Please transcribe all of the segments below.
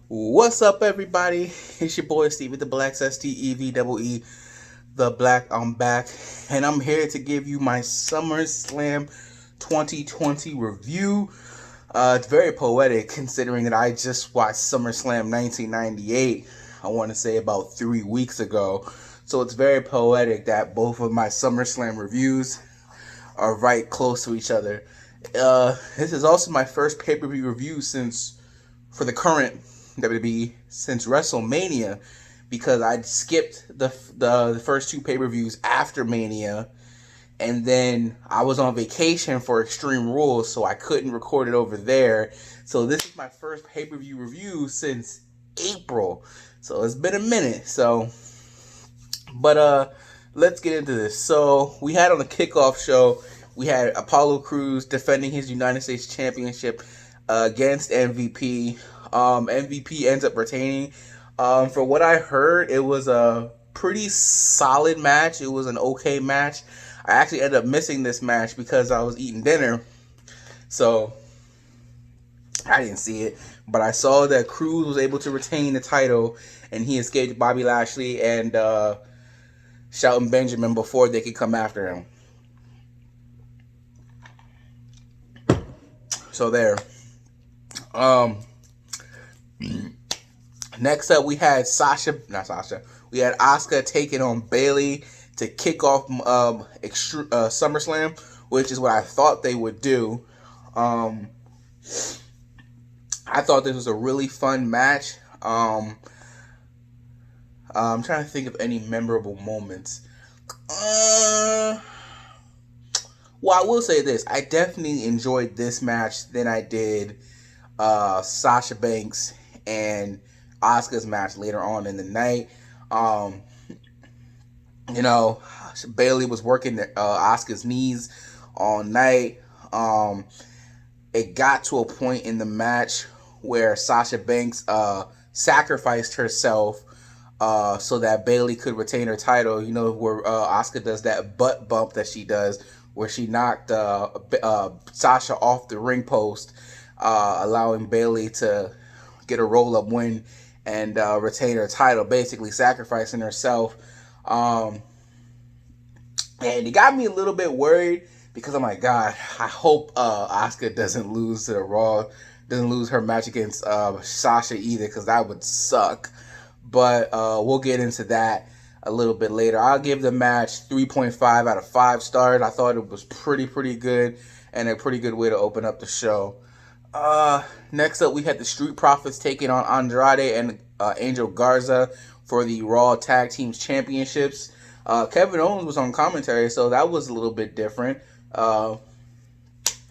What's up, everybody? It's your boy Steve with the Blacks, STEVEE, the Black. I'm back, and I'm here to give you my Summerslam 2020 review. It's very poetic considering that I just watched SummerSlam 1998. I want to say about 3 weeks ago, so it's very poetic that both of my SummerSlam reviews are right close to each other. This is also my first pay-per-view review since for the current WWE since WrestleMania, because I skipped the first two pay-per-views after Mania, and then I was on vacation for Extreme Rules, so I couldn't record it over there. So this is my first pay-per-view review since April. So it's been a minute. But let's get into this. So we had on the kickoff show, we had Apollo Crews defending his United States Championship against MVP. MVP ends up retaining. For what I heard, it was a pretty solid match. It was an okay match. I actually ended up missing this match because I was eating dinner, so I didn't see it. But I saw that Crews was able to retain the title, and he escaped Bobby Lashley and Shelton Benjamin before they could come after him. So there. Um, Next up, we had We had Asuka taking on Bayley to kick off SummerSlam, which is what I thought they would do. I thought this was a really fun match. I'm trying to think of any memorable moments. Well, I will say this. I definitely enjoyed this match than I did Sasha Banks and Asuka's match later on in the night. You know, Bayley was working Asuka's knees all night. It got to a point in the match where Sasha Banks sacrificed herself so that Bayley could retain her title. You know, where Asuka does that butt bump that she does, where she knocked Sasha off the ring post, allowing Bayley to get a roll-up win and retain her title, basically sacrificing herself. And it got me a little bit worried because I'm like, God, I hope Asuka doesn't lose to the Raw, doesn't lose her match against Sasha either, because that would suck. But we'll get into that a little bit later. I'll give the match 3.5 out of 5 stars. I thought it was pretty good and a pretty good way to open up the show. Next up, we had the Street Profits taking on Andrade and Angel Garza for the Raw Tag Teams Championships. Kevin Owens was on commentary, so that was a little bit different. Added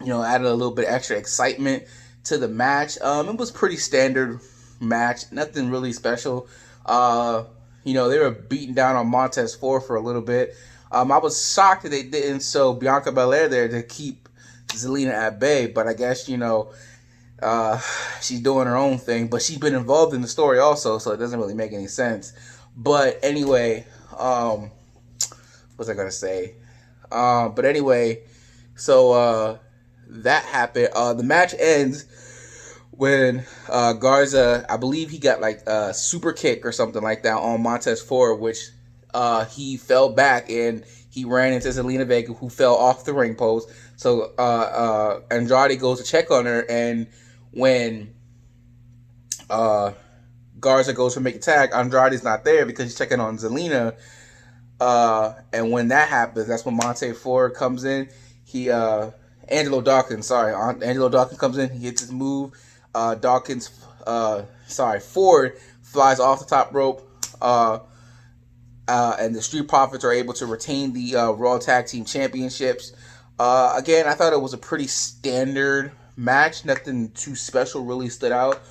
a little bit extra excitement to the match. It was pretty standard match, nothing really special. They were beating down on Montez Ford for a little bit. I was shocked that they didn't show Bianca Belair there to keep Zelina at bay, but I guess, she's doing her own thing, but she's been involved in the story also, so it doesn't really make any sense. But anyway, what was I gonna say? So that happened. The match ends when Garza, I believe he got like a super kick or something like that on Montez Ford, which he fell back and he ran into Zelina Vega, who fell off the ring post. So Andrade goes to check on her, and when Garza goes to make a tag, Andrade's not there because he's checking on Zelina. And when that happens, that's when Montez Ford comes in. Angelo Dawkins comes in. He hits his move. Ford flies off the top rope. And the Street Profits are able to retain the Raw Tag Team Championships. Again, I thought it was a pretty standard match. Nothing too special really stood out.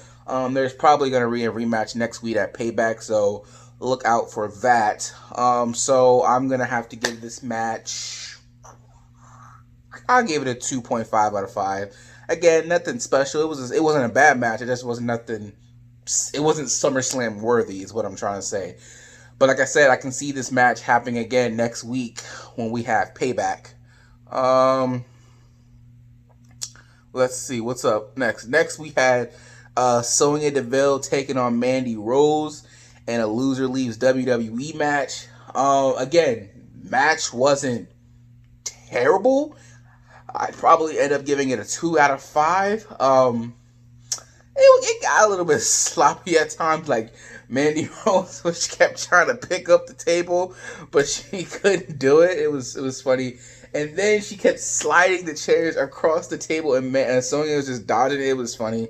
There's probably going to be a rematch next week at Payback, so look out for that. So I'm going to have to give this match, I'll give it a 2.5 out of 5. Again, nothing special. It wasn't a bad match. It just wasn't nothing. It wasn't SummerSlam worthy, is what I'm trying to say. But like I said, I can see this match happening again next week when we have Payback. Let's see what's up next. Next we had Sonya Deville taking on Mandy Rose, and a loser leaves WWE match. Again, match wasn't terrible. I'd probably end up giving it a 2 out of 5. It got a little bit sloppy at times. Like Mandy Rose, which kept trying to pick up the table, but she couldn't do it. It was funny. And then she kept sliding the chairs across the table, and Sonya was just dodging it. It was funny.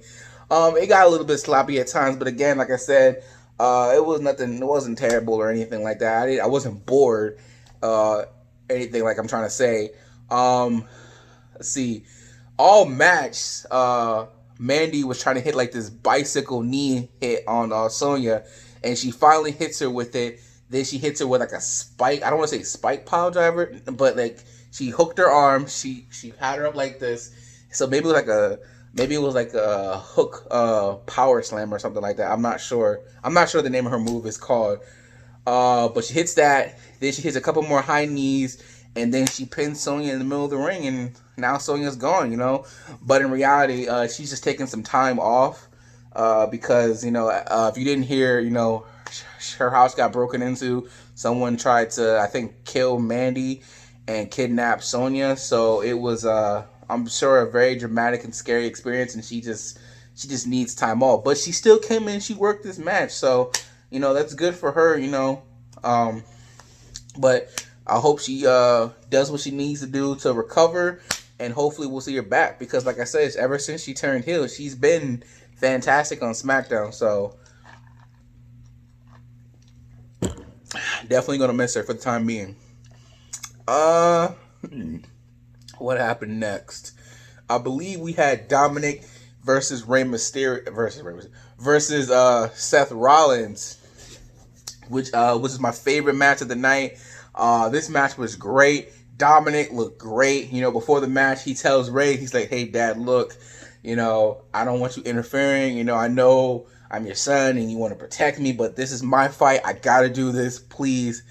It got a little bit sloppy at times, but again, like I said, it was nothing. It wasn't terrible or anything like that. I wasn't bored. Anything like I'm trying to say. Let's see. All match, Mandy was trying to hit like this bicycle knee hit on Sonya, and she finally hits her with it. Then she hits her with like a spike. I don't want to say spike pile driver, but like she hooked her arm. She had her up like this. So maybe it was like a hook power slam or something like that. I'm not sure. I'm not sure the name of her move is called. But she hits that. Then she hits a couple more high knees, and then she pins Sonya in the middle of the ring, and now Sonya's gone, But in reality, she's just taking some time off because, if you didn't hear, her house got broken into. Someone tried to, I think, kill Mandy and kidnap Sonya. So it was, I'm sure, a very dramatic and scary experience, and she just needs time off. But she still came in. She worked this match, so that's good for her. But I hope she does what she needs to do to recover, and hopefully we'll see her back because, like I said, ever since she turned heel, she's been fantastic on SmackDown. So definitely gonna miss her for the time being. What happened next? I believe we had Dominic versus Rey Mysterio versus Seth Rollins, which is my favorite match of the night. This match was great. Dominic looked great. Before the match, he tells Rey, he's like, "Hey, Dad, look, I don't want you interfering. I know I'm your son and you want to protect me, but this is my fight. I gotta do this, please."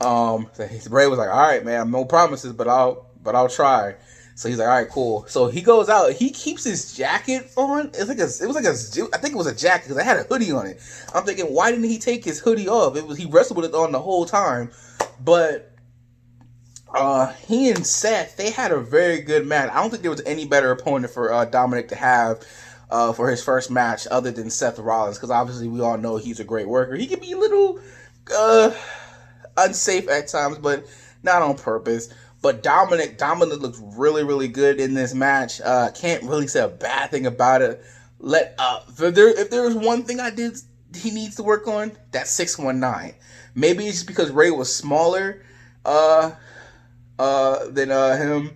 So Rey was like, "All right, man, no promises, but I'll try." So he's like, "All right, cool." So he goes out. He keeps his jacket on. I think it was a jacket because I had a hoodie on it. I'm thinking, why didn't he take his hoodie off? He wrestled with it on the whole time. But he and Seth, they had a very good match. I don't think there was any better opponent for Dominic to have for his first match other than Seth Rollins, because obviously we all know he's a great worker. He can be a little unsafe at times, but not on purpose. But Dominic looks really, really good in this match. Can't really say a bad thing about it. If there's one thing he needs to work on, that's 619. Maybe it's just because Rey was smaller than him,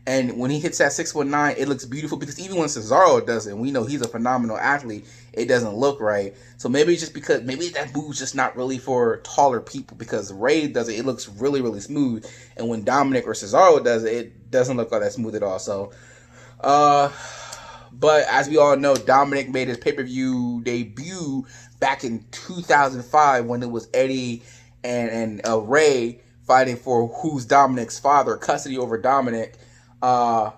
and when he hits that 619, it looks beautiful, because even when Cesaro does it, and we know he's a phenomenal athlete, it doesn't look right. So maybe it's just because that move's just not really for taller people, because Rey does it looks really, really smooth, and when Dominic or Cesaro does it, it doesn't look all that smooth at all. So but as we all know, Dominic made his pay-per-view debut back in 2005 when it was Eddie and Rey fighting for who's Dominic's father, custody over Dominic. But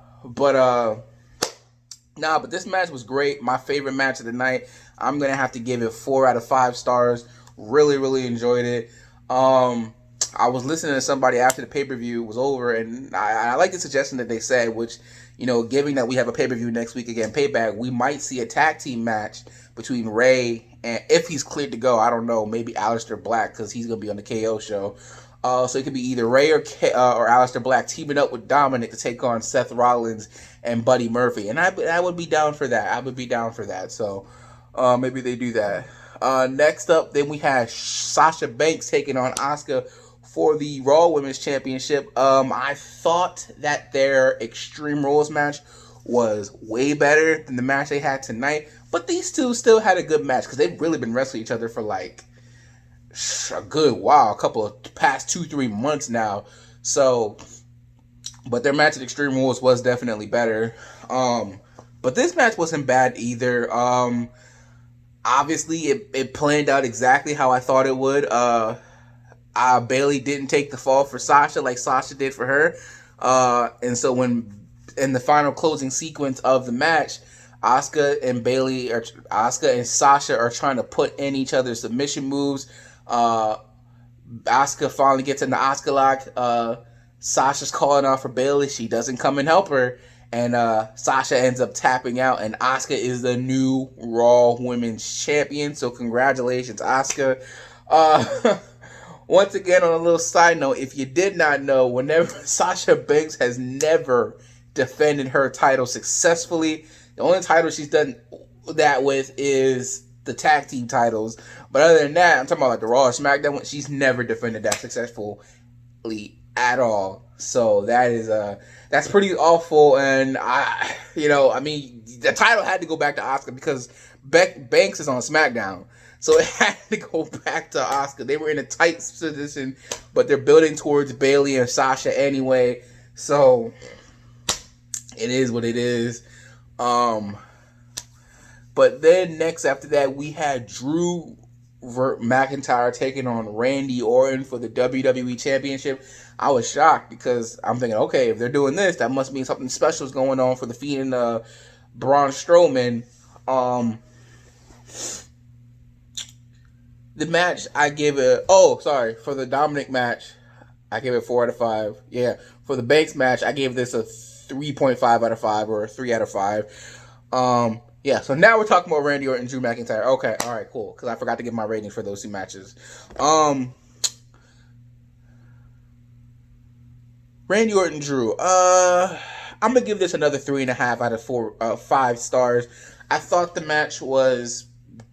this match was great. My favorite match of the night. I'm gonna have to give it 4 out of 5 stars. Really, really enjoyed it. I was listening to somebody after the pay-per-view was over, and I like the suggestion that they said, which, given that we have a pay-per-view next week again, Payback, we might see a tag team match between Rey and, if he's cleared to go, I don't know, maybe Aleister Black, because he's gonna be on the KO show. So it could be either Rey or Aleister Black teaming up with Dominic to take on Seth Rollins and Buddy Murphy, and I would be down for that. I would be down for that. So maybe they do that. Next up, then we had Sasha Banks taking on Asuka for the Raw Women's Championship. I thought that their Extreme Rules match was way better than the match they had tonight, but these two still had a good match because they've really been wrestling each other for like a good while, a couple of past 2-3 months now. So, but their match at Extreme Rules was definitely better. But this match wasn't bad either. Obviously, it planned out exactly how I thought it would. Bayley didn't take the fall for Sasha like Sasha did for her. And so when in the final closing sequence of the match, Asuka and Sasha are trying to put in each other's submission moves. Uh, Asuka finally gets in the Asuka lock. Sasha's calling out for Bayley. She doesn't come and help her. And Sasha ends up tapping out. And Asuka is the new Raw Women's Champion. So congratulations, Asuka. Once again, on a little side note, if you did not know, whenever Sasha Banks has never defended her title successfully, the only title she's done that with is the tag team titles. But other than that, I'm talking about like the Raw or SmackDown one, she's never defended that successfully at all. So that's pretty awful. And the title had to go back to Asuka because Banks is on SmackDown. So it had to go back to Asuka. They were in a tight position, but they're building towards Bayley and Sasha anyway. So it is what it is. But then next after that, we had Drew McIntyre taking on Randy Orton for the WWE Championship. I was shocked because I'm thinking, okay, if they're doing this, that must mean something special is going on for the Fiend and Braun Strowman. The match, I gave it... for the Dominic match, I gave it 4 out of 5. Yeah, for the Banks match, I gave this a 3.5 out of 5 or a 3 out of 5. Yeah, so now we're talking about Randy Orton and Drew McIntyre. Okay, all right, cool. Because I forgot to give my rating for those two matches. Randy Orton, Drew. I'm gonna give this another 3.5 out of 5 stars. I thought the match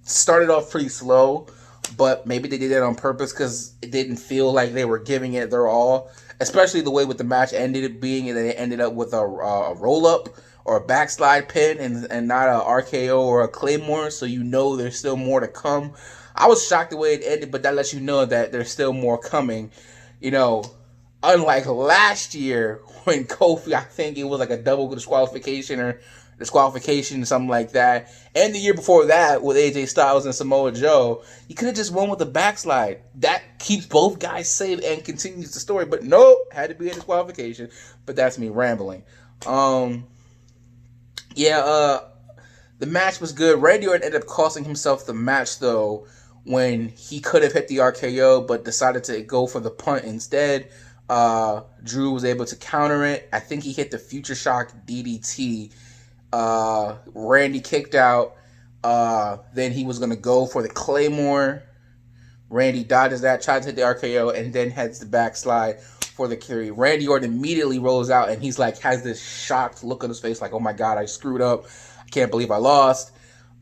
started off pretty slow, but maybe they did it on purpose because it didn't feel like they were giving it their all. Especially the way with the match ended up being, and they ended up with a roll up or a backslide pin and not a RKO or a Claymore, so you know there's still more to come. I was shocked the way it ended, but that lets you know that there's still more coming. Unlike last year when Kofi, I think it was like a double disqualification or disqualification, something like that. And the year before that with AJ Styles and Samoa Joe, you could have just won with a backslide. That keeps both guys safe and continues the story. But no, had to be a disqualification. But that's me rambling. The match was good. Randy Orton ended up costing himself the match, though, when he could have hit the RKO, but decided to go for the punt instead. Drew was able to counter it. I think he hit the Future Shock DDT. Randy kicked out. Then he was going to go for the Claymore. Randy dodges that, tries to hit the RKO, and then heads the backslide for the carry. Randy Orton immediately rolls out, and he's like, has this shocked look on his face, like, oh my God, I screwed up. I can't believe I lost.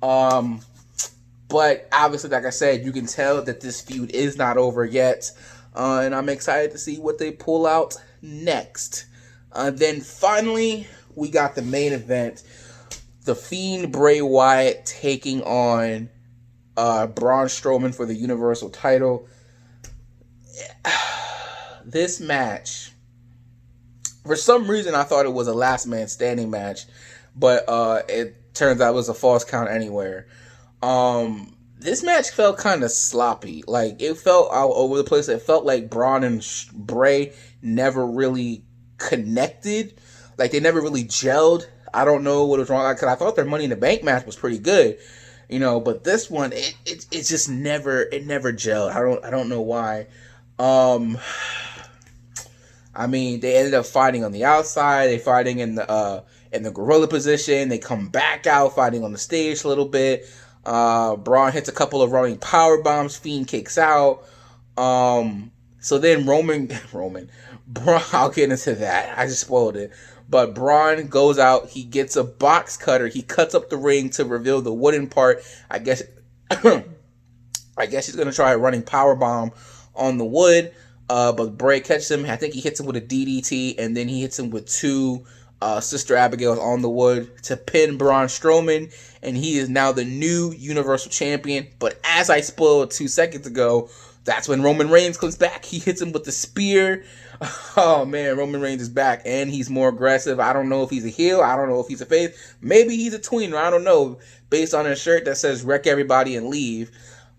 But obviously, like I said, you can tell that this feud is not over yet. And I'm excited to see what they pull out next. Then finally, we got the main event. The Fiend Bray Wyatt taking on Braun Strowman for the Universal title. This match, for some reason, I thought it was a last man standing match, but it turns out it was a false count anywhere. This match felt kind of sloppy. Like, it felt all over the place. It felt like Braun and Bray never really connected. Like, they never really gelled. I don't know what was wrong, because I thought their Money in the Bank match was pretty good, but this one, it just never gelled. I don't know why. They ended up fighting on the outside. They fighting in the gorilla position. They come back out fighting on the stage a little bit. Braun hits a couple of running power bombs. Fiend kicks out. So then Roman, Braun, I'll get into that. I just spoiled it. But Braun goes out. He gets a box cutter. He cuts up the ring to reveal the wooden part. I guess he's gonna try a running power bomb on the wood. But Bray catches him. I think he hits him with a DDT, and then he hits him with two Sister Abigail's on the wood to pin Braun Strowman, and he is now the new Universal Champion. But as I spoiled 2 seconds ago, that's when Roman Reigns comes back. He hits him with the spear. Oh man, Roman Reigns is back, and he's more aggressive. I don't know if he's a heel. I don't know if he's a face. Maybe he's a tweener. I don't know. Based on his shirt that says "Wreck everybody and leave."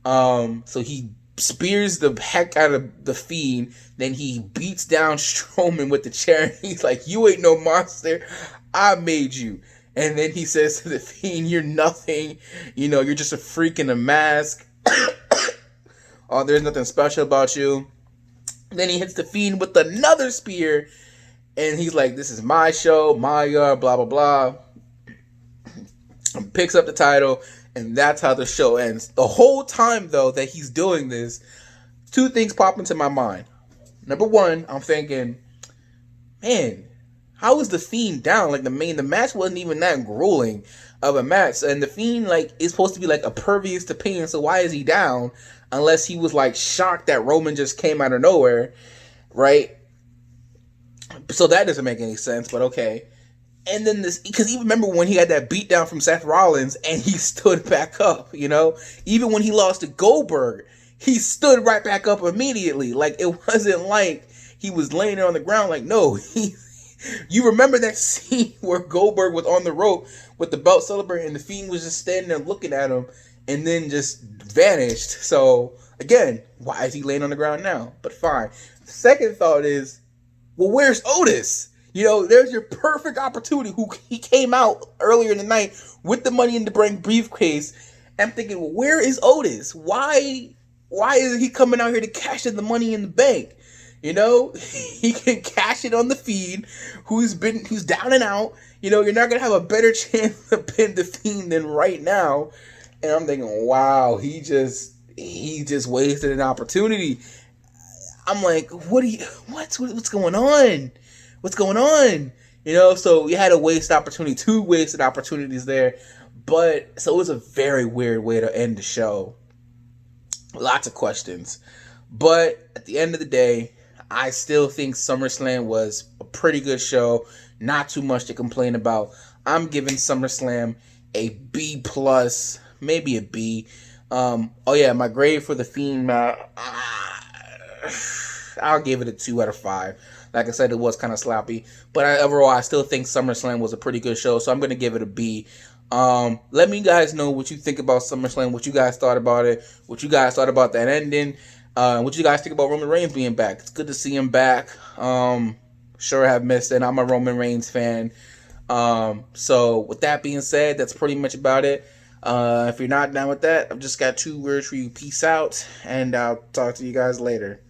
So he spears the heck out of the Fiend. Then he beats down Strowman with the chair. He's like, "You ain't no monster. I made you." And then he says to the Fiend, "You're nothing. You're just a freak in a mask. Oh, there's nothing special about you." Then he hits the Fiend with another spear, and he's like, "This is my show, my yard, blah blah blah." And picks up the title, and that's how the show ends. The whole time, though, that he's doing this, two things pop into my mind. Number one, I'm thinking, man, how is the Fiend down? Like the match wasn't even that grueling of a match, and the Fiend like is supposed to be like impervious to pain. So why is he down? Unless he was like shocked that Roman just came out of nowhere, right? So that doesn't make any sense. But okay. And then this, because even remember when he had that beatdown from Seth Rollins and he stood back up, even when he lost to Goldberg, he stood right back up immediately. Like, it wasn't like he was laying there on the ground. Like, no, you remember that scene where Goldberg was on the rope with the belt celebrating and the Fiend was just standing there looking at him and then just vanished. So, again, why is he laying on the ground now? But fine. The second thought is, well, where's Otis? There's your perfect opportunity. He came out earlier in the night with the Money in the Bank briefcase. I'm thinking, well, where is Otis? Why isn't he coming out here to cash in the Money in the Bank? He can cash it on the Fiend, who's down and out. You're not gonna have a better chance to pin the Fiend than right now. And I'm thinking, wow, he just wasted an opportunity. I'm like, what's going on? What's going on? So you had a wasted opportunity, two wasted opportunities there. But so it was a very weird way to end the show. Lots of questions. But at the end of the day, I still think SummerSlam was a pretty good show. Not too much to complain about. I'm giving SummerSlam a B plus, maybe a B. Oh yeah, my grade for the Fiend, I'll give it a 2 out of 5. Like I said, it was kind of sloppy, but overall, I still think SummerSlam was a pretty good show, so I'm going to give it a B. Let me guys know what you think about SummerSlam, what you guys thought about it, what you guys thought about that ending, what you guys think about Roman Reigns being back. It's good to see him back. Sure have missed it. I'm a Roman Reigns fan. So with that being said, that's pretty much about it. If you're not down with that, I've just got 2 words for you. Peace out, and I'll talk to you guys later.